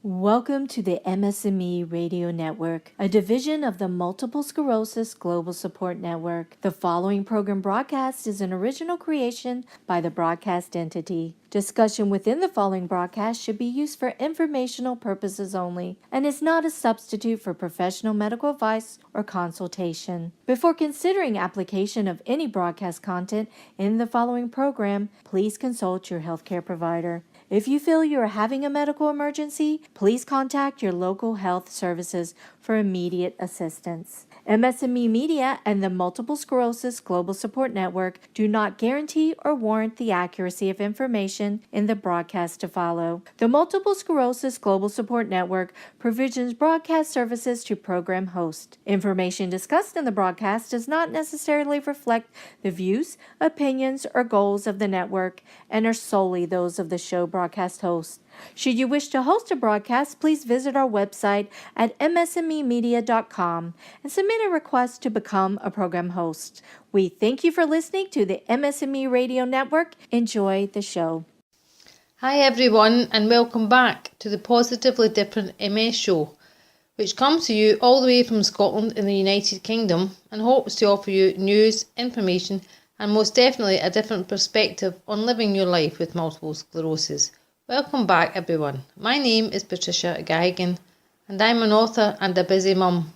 Welcome to the MS&Me Radio Network, a division of the Multiple Sclerosis Global Support Network. The following program broadcast is an original creation by the broadcast entity. Discussion within the following broadcast should be used for informational purposes only and is not a substitute for professional medical advice or consultation. Before considering application of any broadcast content in the following program, please consult your healthcare provider. If you feel you are having a medical emergency, please contact your local health services for immediate assistance. MS&Me Media and the Multiple Sclerosis Global Support Network do not guarantee or warrant the accuracy of information in the broadcast to follow. The Multiple Sclerosis Global Support Network provisions broadcast services to program hosts. Information discussed in the broadcast does not necessarily reflect the views, opinions, or goals of the network and are solely those of the show broadcast host. Should you wish to host a broadcast, please visit our website at msmemedia.com and submit a request to become a program host. We thank you for listening to the MS&Me Radio Network. Enjoy the show. Hi everyone, and welcome back to the Positively Different MS show, which comes to you all the way from Scotland in the United Kingdom and hopes to offer you news, information and most definitely a different perspective on living your life with multiple sclerosis. Welcome back everyone. My name is Patricia Geigen and I'm an author and a busy mum.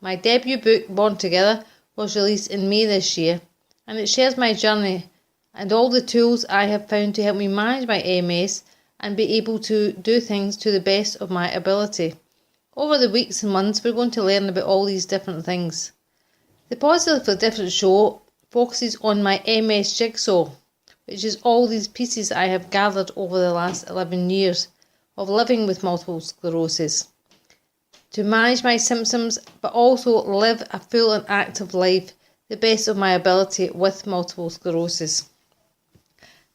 My debut book, Born Together, was released in May this year and it shares my journey and all the tools I have found to help me manage my MS and be able to do things to the best of my ability. Over the weeks and months we're going to learn about all these different things. The Positively Different show focuses on my MS jigsaw, which is all these pieces I have gathered over the last 11 years of living with multiple sclerosis, to manage my symptoms but also live a full and active life, the best of my ability with multiple sclerosis.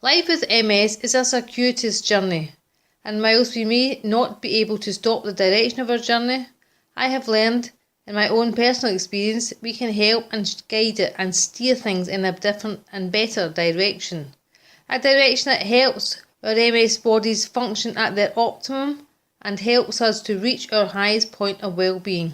Life with MS is a circuitous journey, and whilst we may not be able to stop the direction of our journey, I have learned in my own personal experience we can help and guide it and steer things in a different and better direction. A direction that helps our MS bodies function at their optimum and helps us to reach our highest point of well-being.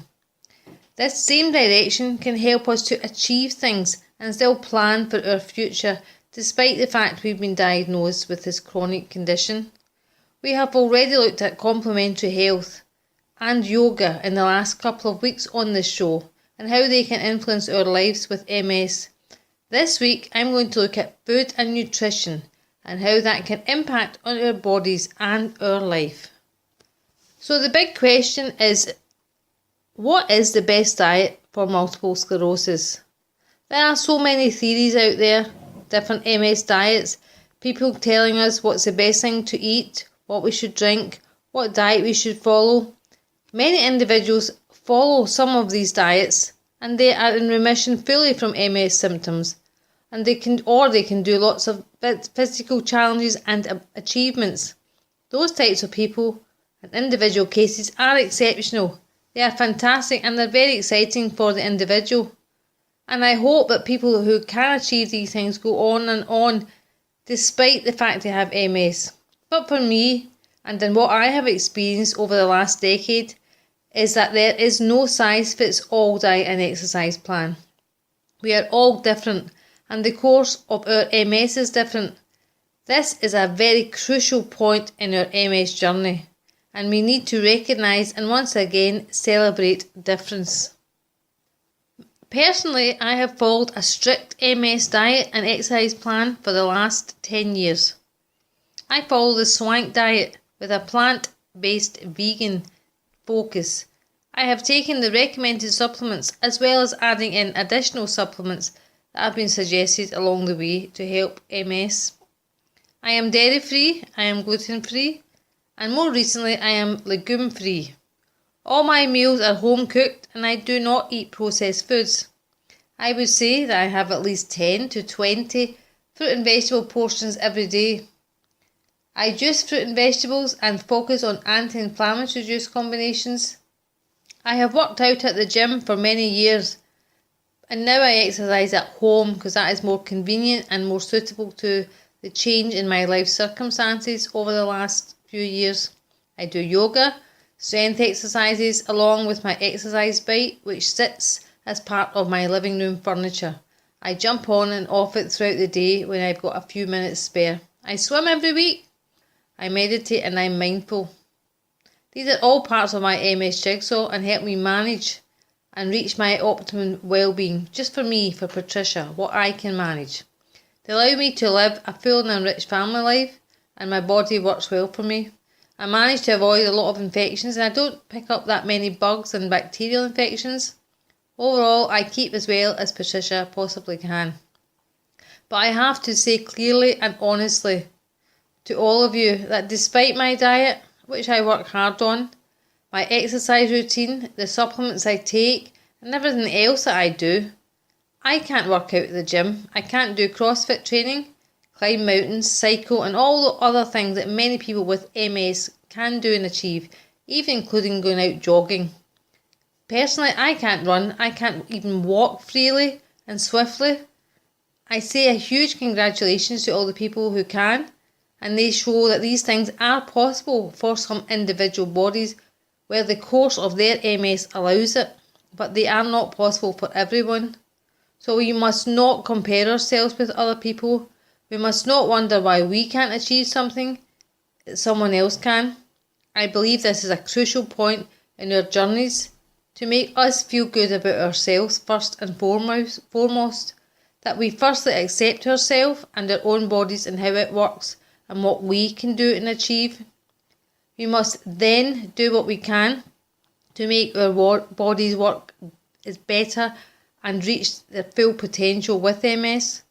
This same direction can help us to achieve things and still plan for our future despite the fact we've been diagnosed with this chronic condition. We have already looked at complementary health and yoga in the last couple of weeks on this show and how they can influence our lives with MS. This week I'm going to look at food and nutrition and how that can impact on our bodies and our life. So the big question is, what is the best diet for multiple sclerosis? There are so many theories out there, different MS diets, people telling us what's the best thing to eat, what we should drink, what diet we should follow. Many individuals follow some of these diets and they are in remission fully from MS symptoms, and they can do lots of physical challenges and achievements. Those types of people and individual cases are exceptional. They are fantastic and they're very exciting for the individual. And I hope that people who can achieve these things go on and on despite the fact they have MS. But for me, and in what I have experienced over the last decade, is that there is no size-fits-all diet and exercise plan. We are all different and the course of our MS is different. This is a very crucial point in our MS journey and we need to recognise and once again celebrate difference. Personally, I have followed a strict MS diet and exercise plan for the last 10 years. I follow the SWANK diet with a plant-based vegan focus. I have taken the recommended supplements as well as adding in additional supplements that have been suggested along the way to help MS. I am dairy-free, I am gluten-free, and more recently I am legume-free. All my meals are home cooked and I do not eat processed foods. I would say that I have at least 10 to 20 fruit and vegetable portions every day. I juice fruit and vegetables and focus on anti-inflammatory juice combinations. I have worked out at the gym for many years and now I exercise at home because that is more convenient and more suitable to the change in my life circumstances over the last few years. I do yoga, strength exercises along with my exercise bike, which sits as part of my living room furniture. I jump on and off it throughout the day when I've got a few minutes spare. I swim every week. I meditate and I'm mindful. These are all parts of my MS jigsaw and help me manage and reach my optimum well-being, just for me, for Patricia, what I can manage. They allow me to live a full and enriched family life, and my body works well for me. I manage to avoid a lot of infections, and I don't pick up that many bugs and bacterial infections. Overall, I keep as well as Patricia possibly can. But I have to say clearly and honestly to all of you that despite my diet, which I work hard on, my exercise routine, the supplements I take, and everything else that I do, I can't work out at the gym. I can't do CrossFit training, climb mountains, cycle, and all the other things that many people with MS can do and achieve, even including going out jogging. Personally, I can't run. I can't even walk freely and swiftly. I say a huge congratulations to all the people who can, and they show that these things are possible for some individual bodies where the course of their MS allows it, but they are not possible for everyone. So we must not compare ourselves with other people. We must not wonder why we can't achieve something that someone else can. I believe this is a crucial point in our journeys to make us feel good about ourselves first and foremost, that we firstly accept ourselves and our own bodies and how it works and what we can do and achieve. We must then do what we can to make our bodies work is better and reach their full potential with MS.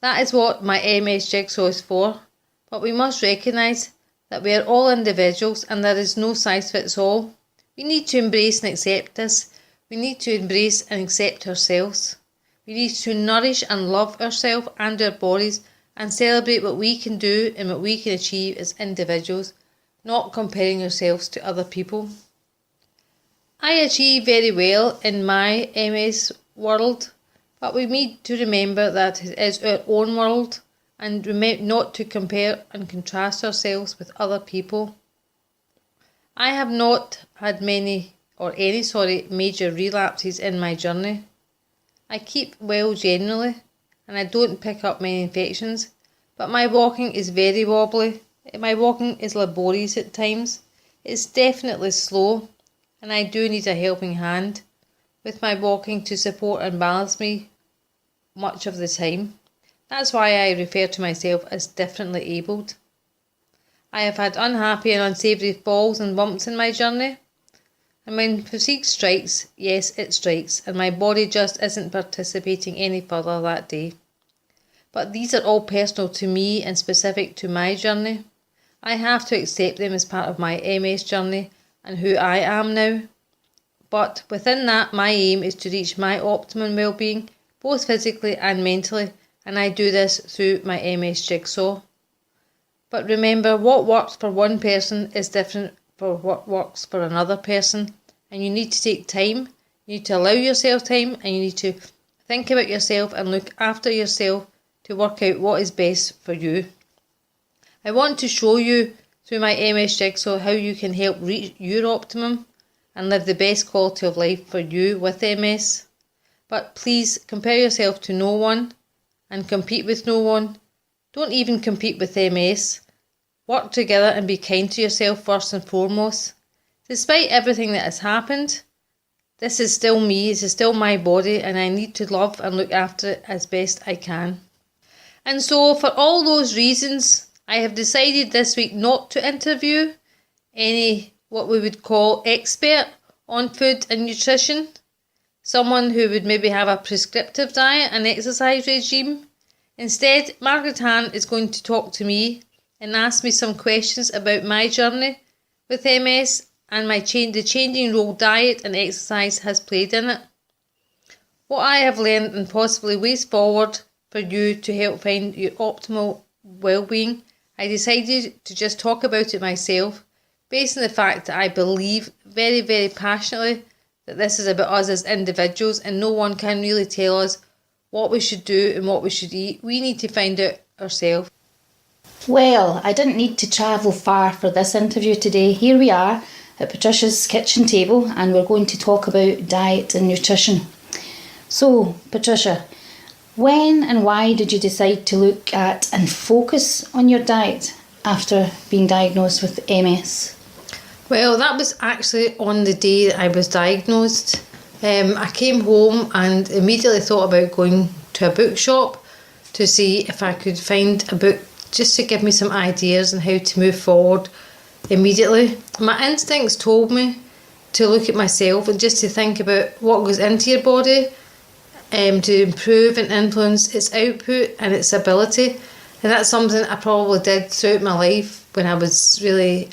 That is what my MS jigsaw is for. But we must recognise that we are all individuals and there is no size fits all. We need to embrace and accept this. We need to embrace and accept ourselves. We need to nourish and love ourselves and our bodies and celebrate what we can do and what we can achieve as individuals, not comparing ourselves to other people. I achieve very well in my MS world, but we need to remember that it is our own world and not to compare and contrast ourselves with other people. I have not had any major relapses in my journey. I keep well generally and I don't pick up many infections, but my walking is very wobbly. My walking is laborious at times. It's definitely slow and I do need a helping hand with my walking to support and balance me much of the time. That's why I refer to myself as differently abled. I have had unhappy and unsavoury falls and bumps in my journey. And when fatigue strikes, yes, it strikes, and my body just isn't participating any further that day. But these are all personal to me and specific to my journey. I have to accept them as part of my MS journey and who I am now. But within that, my aim is to reach my optimum well-being, both physically and mentally, and I do this through my MS jigsaw. But remember, what works for one person is different for what works for another person, and you need to take time, you need to allow yourself time, and you need to think about yourself and look after yourself to work out what is best for you. I want to show you through my MS jigsaw how you can help reach your optimum and live the best quality of life for you with MS. But please compare yourself to no one and compete with no one. Don't even compete with MS. Work together and be kind to yourself first and foremost. Despite everything that has happened, this is still me, this is still my body, and I need to love and look after it as best I can. And so for all those reasons, I have decided this week not to interview any what we would call expert on food and nutrition. Someone who would maybe have a prescriptive diet and exercise regime. Instead, Margaret Han is going to talk to me and ask me some questions about my journey with MS and the changing role diet and exercise has played in it. What I have learned and possibly ways forward for you to help find your optimal well-being. I decided to just talk about it myself, based on the fact that I believe very, very passionately that this is about us as individuals and no one can really tell us what we should do and what we should eat. We need to find out ourselves. Well, I didn't need to travel far for this interview today. Here we are at Patricia's kitchen table and we're going to talk about diet and nutrition. So, Patricia, when and why did you decide to look at and focus on your diet after being diagnosed with MS? Well, that was actually on the day that I was diagnosed. I came home and immediately thought about going to a bookshop to see if I could find a book just to give me some ideas on how to move forward immediately. My instincts told me to look at myself and just to think about what goes into your body to improve and influence its output and its ability. And that's something I probably did throughout my life when I was really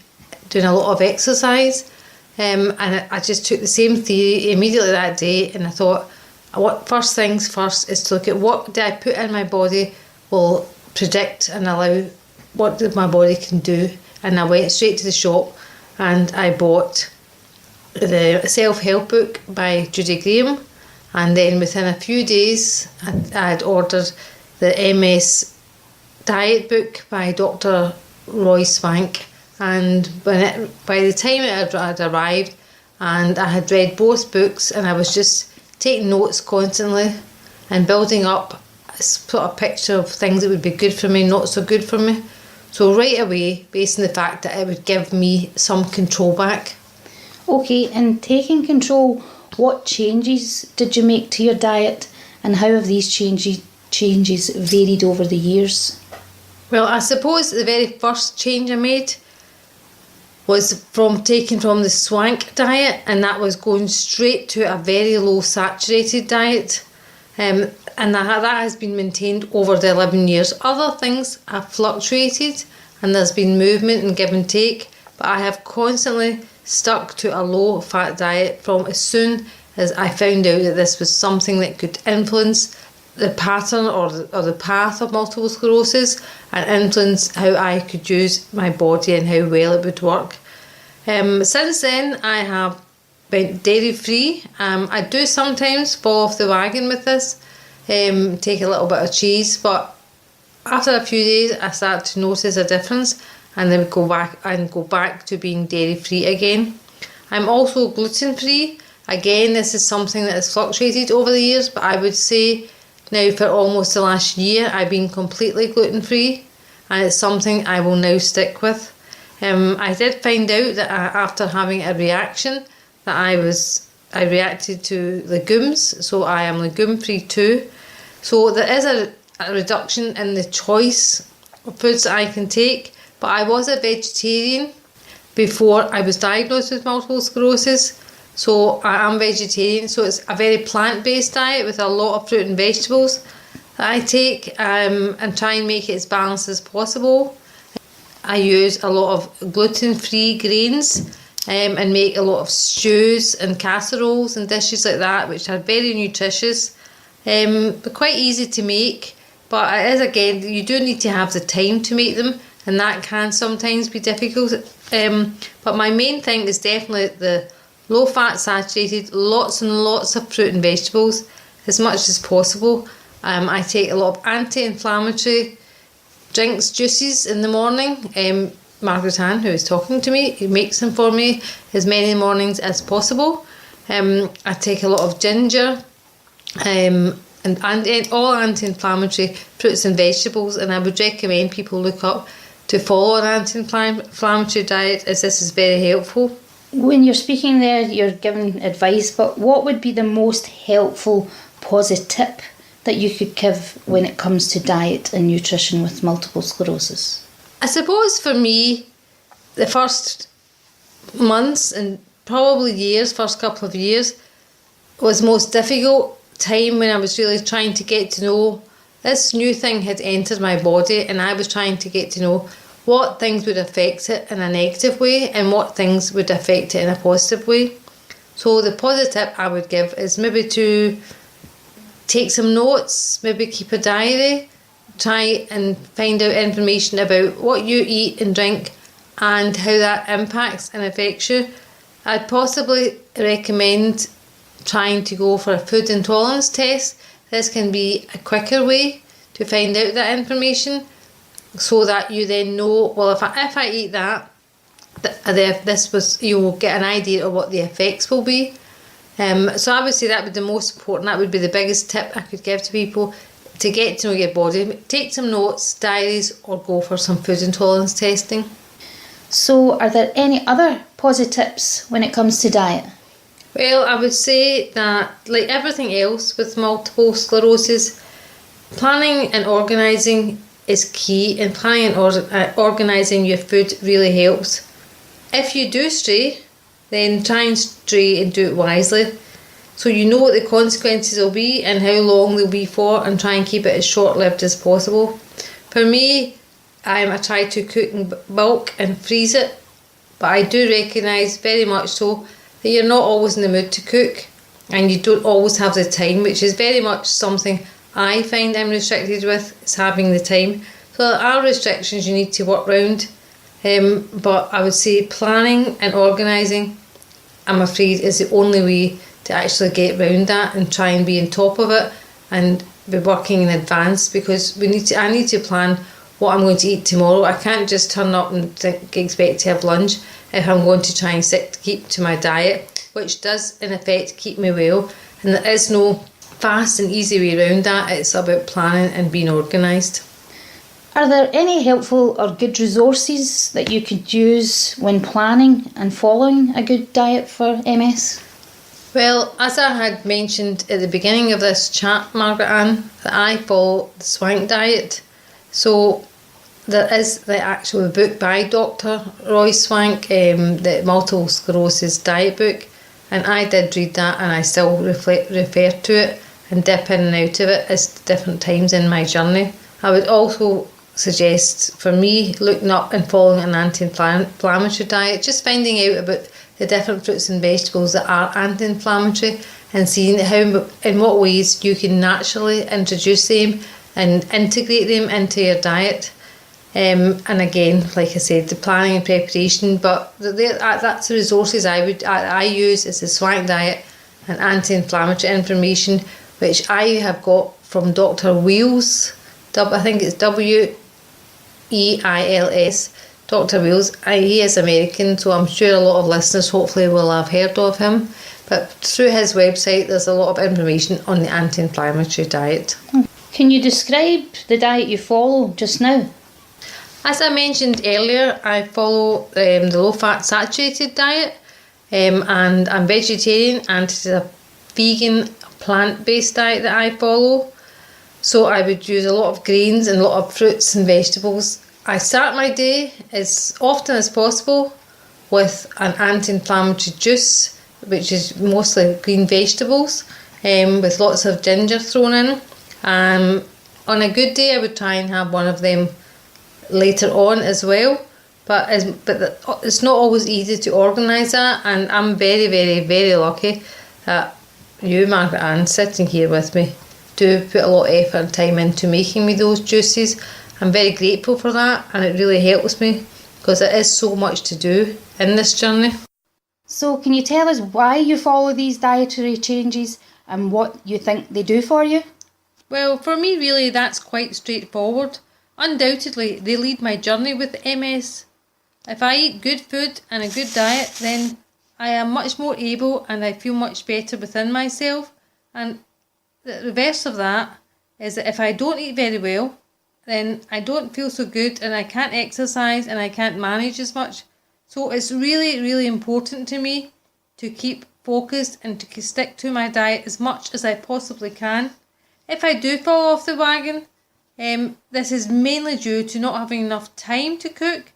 doing a lot of exercise. And I just took the same theory immediately that day, and I thought, what first things first is to look at what do I put in my body will predict and allow what my body can do. And I went straight to the shop and I bought the self-help book by Judy Graham, and then within a few days I had ordered the MS diet book by Dr. Roy Swank. And by the time it had arrived and I had read both books, and I was just taking notes constantly and building up a sort of picture of things that would be good for me, not so good for me. So right away, based on the fact that it would give me some control back. Okay, and taking control, what changes did you make to your diet and how have these changes varied over the years? Well, I suppose the very first change I made was from taking from the Swank diet, and that was going straight to a very low saturated diet. And that has been maintained over the 11 years. Other things have fluctuated and there's been movement and give and take, but I have constantly stuck to a low fat diet from as soon as I found out that this was something that could influence the pattern or the path of multiple sclerosis and influence how I could use my body and how well it would work. Since then, I have been dairy free. I do sometimes fall off the wagon with this, take a little bit of cheese, but after a few days I start to notice a difference and then go back to being dairy free again. I'm also gluten free. Again, this is something that has fluctuated over the years, but I would say now for almost the last year I've been completely gluten free, and it's something I will now stick with. I did find out that after having a reaction that I reacted to legumes, so I am legume free too. So there is a reduction in the choice of foods that I can take, but I was a vegetarian before I was diagnosed with multiple sclerosis. So I am vegetarian, so it's a very plant-based diet with a lot of fruit and vegetables that I take and try and make it as balanced as possible. I use a lot of gluten-free grains and make a lot of stews and casseroles and dishes like that, which are very nutritious. They're quite easy to make, but it is, again, you do need to have the time to make them, and that can sometimes be difficult. But my main thing is definitely the low fat saturated, lots and lots of fruit and vegetables as much as possible. I take a lot of anti-inflammatory drinks, juices in the morning. Margaret Ann, who is talking to me, makes them for me as many mornings as possible. I take a lot of ginger and all anti-inflammatory fruits and vegetables, and I would recommend people look up to follow an anti-inflammatory diet, as this is very helpful. When you're speaking there, you're giving advice, but what would be the most helpful positive tip that you could give when it comes to diet and nutrition with multiple sclerosis? I suppose for me, the first months and probably years, first couple of years, was most difficult time when I was really trying to get to know this new thing had entered my body, and I was trying to get to know what things would affect it in a negative way and what things would affect it in a positive way. So the positive tip I would give is maybe to take some notes, maybe keep a diary, try and find out information about what you eat and drink and how that impacts and affects you. I'd possibly recommend trying to go for a food intolerance test. This can be a quicker way to find out that information. so that you then know, well, if I eat that, this was, you'll get an idea of what the effects will be. So I would say that would be the most important, that would be the biggest tip I could give to people to get to know your body. Take some notes, diaries, or go for some food intolerance testing. So are there any other positive tips when it comes to diet? Well, I would say that, like everything else with multiple sclerosis, planning and organising is key, and planning and organising your food really helps. If you do stray, then try and stray and do it wisely, so you know what the consequences will be and how long they'll be for, and try and keep it as short-lived as possible. For me, I try to cook in bulk and freeze it, but I do recognise very much so that you're not always in the mood to cook and you don't always have the time, which is very much something I find I'm restricted with, is having the time. So there are restrictions you need to work around, but I would say planning and organising, I'm afraid, is the only way to actually get around that and try and be on top of it and be working in advance, because I need to plan what I'm going to eat tomorrow. I can't just turn up and expect to have lunch if I'm going to try and keep to my diet, which does in effect keep me well. And there is no fast and easy way around that. It's about planning and being organised. Are there any helpful or good resources that you could use when planning and following a good diet for MS? Well, as I had mentioned at the beginning of this chat, Margaret Ann, that I follow the Swank diet. So there is the actual book by Dr. Roy Swank, the Multiple Sclerosis Diet book, and I did read that, and I still refer to it and dip in and out of it at different times in my journey. I would also suggest, for me, looking up and following an anti-inflammatory diet, just finding out about the different fruits and vegetables that are anti-inflammatory and seeing how, in what ways you can naturally introduce them and integrate them into your diet. And again, like I said, the planning and preparation, but that's the resources I use, is the Swank diet and anti-inflammatory information, which I have got from Dr. Wheels. I think it's Weils, Dr. Wheels. He is American, so I'm sure a lot of listeners hopefully will have heard of him. But through his website, there's a lot of information on the anti-inflammatory diet. Can you describe the diet you follow just now? As I mentioned earlier, I follow the low-fat saturated diet, and I'm vegetarian, and it's a vegan plant-based diet that I follow. So I would use a lot of grains and a lot of fruits and vegetables. I start my day as often as possible with an anti-inflammatory juice, which is mostly green vegetables, with lots of ginger thrown in. On a good day, I would try and have one of them later on as well, but it's not always easy to organise that, and I'm very, very, very lucky that you, Margaret Ann, sitting here with me, do put a lot of effort and time into making me those juices. I'm very grateful for that, and it really helps me because there is so much to do in this journey. So can you tell us why you follow these dietary changes and what you think they do for you? Well, for me, really, that's quite straightforward. Undoubtedly, they lead my journey with MS. If I eat good food and a good diet, then I am much more able and I feel much better within myself. And the reverse of that is that if I don't eat very well, then I don't feel so good and I can't exercise and I can't manage as much. So it's really, really important to me to keep focused and to stick to my diet as much as I possibly can. If I do fall off the wagon, this is mainly due to not having enough time to cook,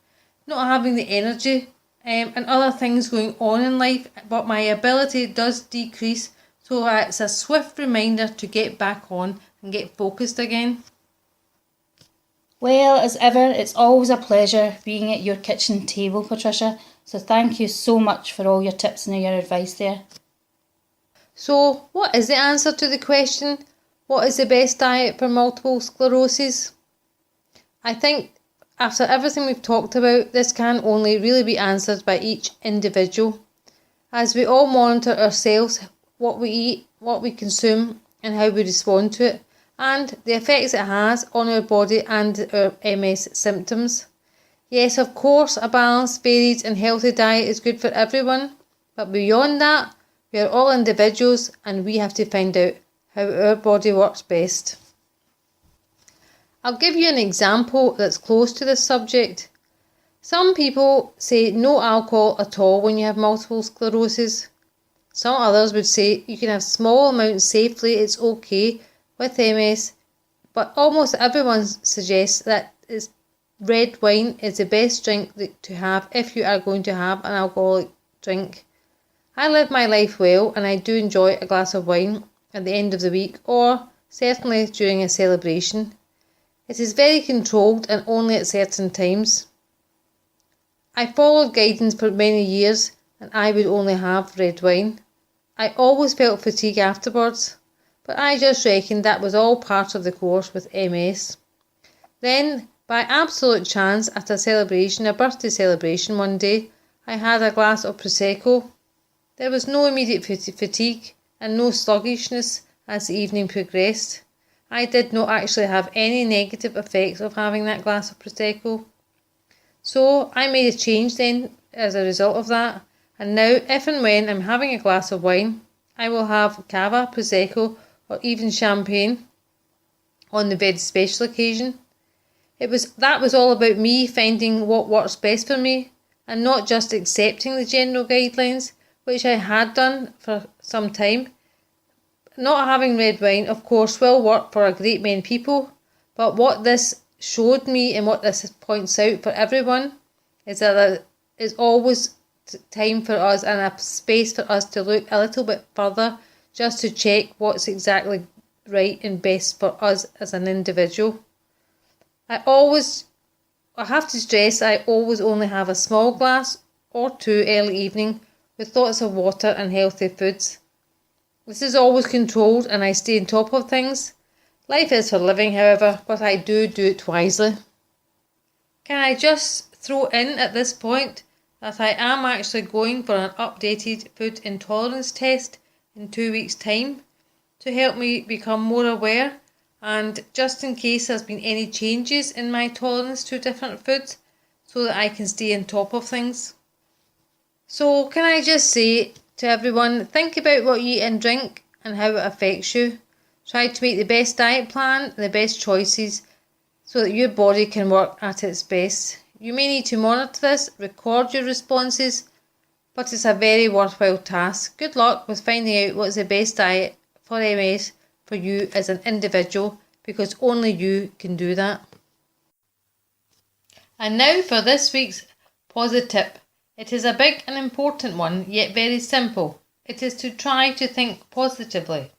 not having the energy, and other things going on in life, but my ability does decrease, so it's a swift reminder to get back on and get focused again. Well, as ever, it's always a pleasure being at your kitchen table, Patricia, so thank you so much for all your tips and your advice there. So, what is the answer to the question, what is the best diet for multiple sclerosis? I think after everything we've talked about, this can only really be answered by each individual, as we all monitor ourselves, what we eat, what we consume, and how we respond to it. and the effects it has on our body and our MS symptoms. Yes, of course, a balanced, varied and healthy diet is good for everyone, but beyond that, we are all individuals and we have to find out how our body works best. I'll give you an example that's close to this subject. Some people say no alcohol at all when you have multiple sclerosis. Some others would say you can have small amounts safely, it's okay with MS, but almost everyone suggests that red wine is the best drink to have if you are going to have an alcoholic drink. I live my life well and I do enjoy a glass of wine at the end of the week or certainly during a celebration. It is very controlled and only at certain times. I followed guidance for many years and I would only have red wine. I always felt fatigue afterwards, but I just reckoned that was all part of the course with MS. Then, by absolute chance, at a birthday celebration one day, I had a glass of Prosecco. There was no immediate fatigue and no sluggishness as the evening progressed. I did not actually have any negative effects of having that glass of Prosecco. So I made a change then as a result of that, and now if and when I'm having a glass of wine, I will have cava, Prosecco or even champagne on the very special occasion. That was all about me finding what works best for me and not just accepting the general guidelines, which I had done for some time. Not having red wine, of course, will work for a great many people, but what this showed me and what this points out for everyone is that there is always time for us and a space for us to look a little bit further just to check what's exactly right and best for us as an individual. I have to stress I always only have a small glass or two early evening with lots of water and healthy foods. This is always controlled and I stay on top of things. Life is for living, however, but I do it wisely. Can I just throw in at this point that I am actually going for an updated food intolerance test in 2 weeks' time to help me become more aware and just in case there's been any changes in my tolerance to different foods so that I can stay on top of things. So can I just say to everyone, think about what you eat and drink and how it affects you. Try to make the best diet plan and the best choices so that your body can work at its best. You may need to monitor this, record your responses, but it's a very worthwhile task. Good luck with finding out what's the best diet for MS for you as an individual, because only you can do that. And now for this week's positive tip. It is a big and important one, yet very simple. It is to try to think positively.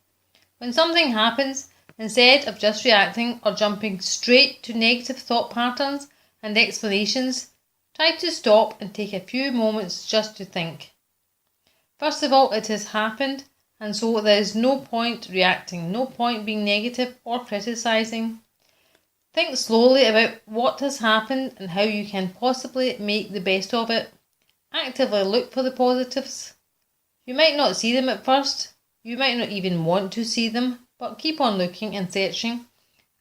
When something happens, instead of just reacting or jumping straight to negative thought patterns and explanations, try to stop and take a few moments just to think. First of all, it has happened, and so there is no point reacting, no point being negative or criticising. Think slowly about what has happened and how you can possibly make the best of it. Actively look for the positives. You might not see them at first, you might not even want to see them, but keep on looking and searching,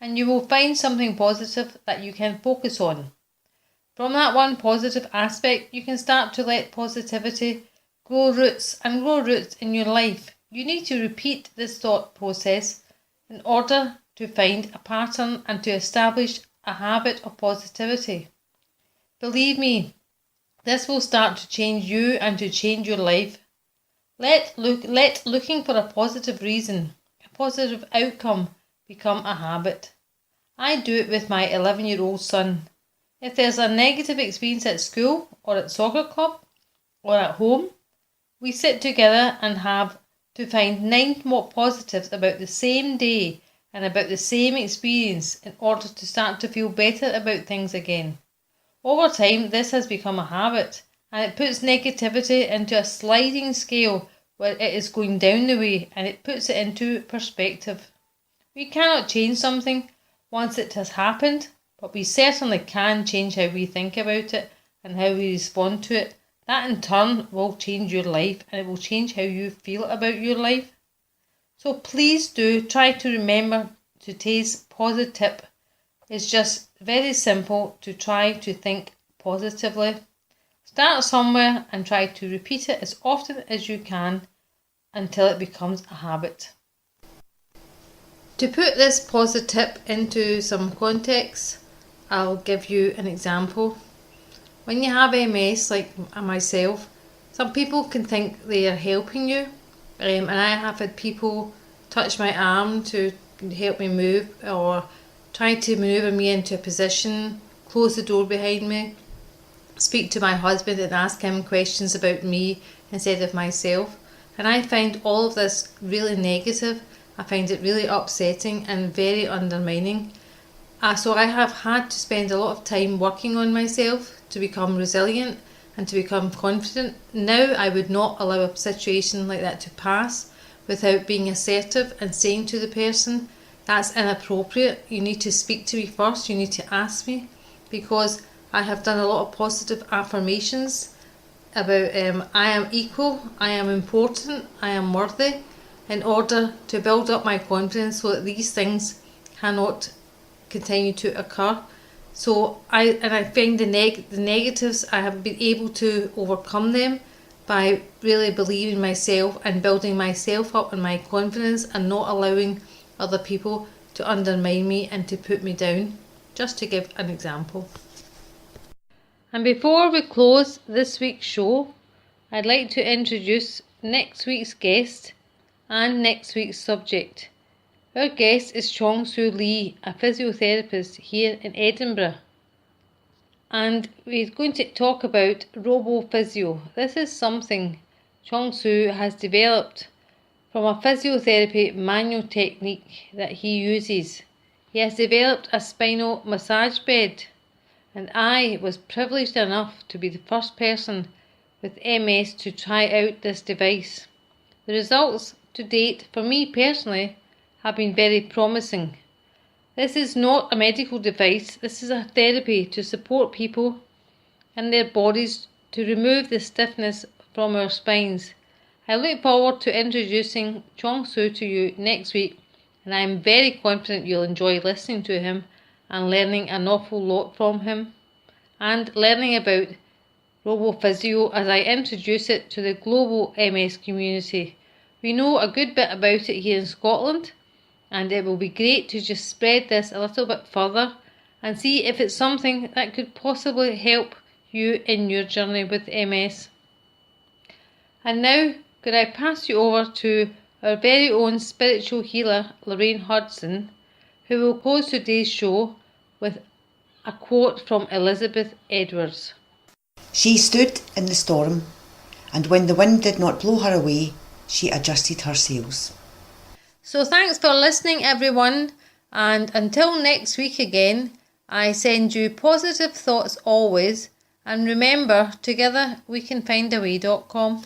and you will find something positive that you can focus on. From that one positive aspect, you can start to let positivity grow roots in your life. You need to repeat this thought process in order to find a pattern and to establish a habit of positivity. Believe me, this will start to change you and to change your life. Let looking for a positive reason, a positive outcome, become a habit. I do it with my 11-year-old son. If there's a negative experience at school or at soccer club or at home, we sit together and have to find 9 more positives about the same day and about the same experience in order to start to feel better about things again. Over time, this has become a habit, and it puts negativity into a sliding scale where it is going down the way, and it puts it into perspective. We cannot change something once it has happened, but we certainly can change how we think about it and how we respond to it. That in turn will change your life, and it will change how you feel about your life. So please do try to remember today's positive tip is just very simple to try to think positively. Start somewhere and try to repeat it as often as you can until it becomes a habit. To put this positive tip into some context, I'll give you an example. When you have MS, like myself, some people can think they are helping you, and I have had people touch my arm to help me move, or try to manoeuvre me into a position, close the door behind me, speak to my husband and ask him questions about me instead of myself. And I find all of this really negative. I find it really upsetting and very undermining. So I have had to spend a lot of time working on myself to become resilient and to become confident. Now I would not allow a situation like that to pass without being assertive and saying to the person, that's inappropriate, you need to speak to me first, you need to ask me, because I have done a lot of positive affirmations about I am equal, I am important, I am worthy, in order to build up my confidence so that these things cannot continue to occur. So I find the negatives, I have been able to overcome them by really believing myself and building myself up and my confidence, and not allowing other people to undermine me and to put me down, just to give an example. And before we close this week's show, I'd like to introduce next week's guest and next week's subject. Our guest is Chong Soo Lee, a physiotherapist here in Edinburgh. And we're going to talk about RoboPhysio. This is something Chong Soo has developed from a physiotherapy manual technique that he uses. He has developed a spinal massage bed, and I was privileged enough to be the first person with MS to try out this device. The results to date, for me personally, have been very promising. This is not a medical device, this is a therapy to support people and their bodies to remove the stiffness from our spines. I look forward to introducing Chong Soo to you next week, and I am very confident you'll enjoy listening to him and learning an awful lot from him, and learning about RoboPhysio as I introduce it to the global MS community. We know a good bit about it here in Scotland, and it will be great to just spread this a little bit further and see if it's something that could possibly help you in your journey with MS. And now, could I pass you over to our very own spiritual healer, Lorraine Hudson, who will close today's show with a quote from Elizabeth Edwards. She stood in the storm, and when the wind did not blow her away, she adjusted her sails. So thanks for listening, everyone, and until next week again, I send you positive thoughts always, and remember, together we can find a way.com.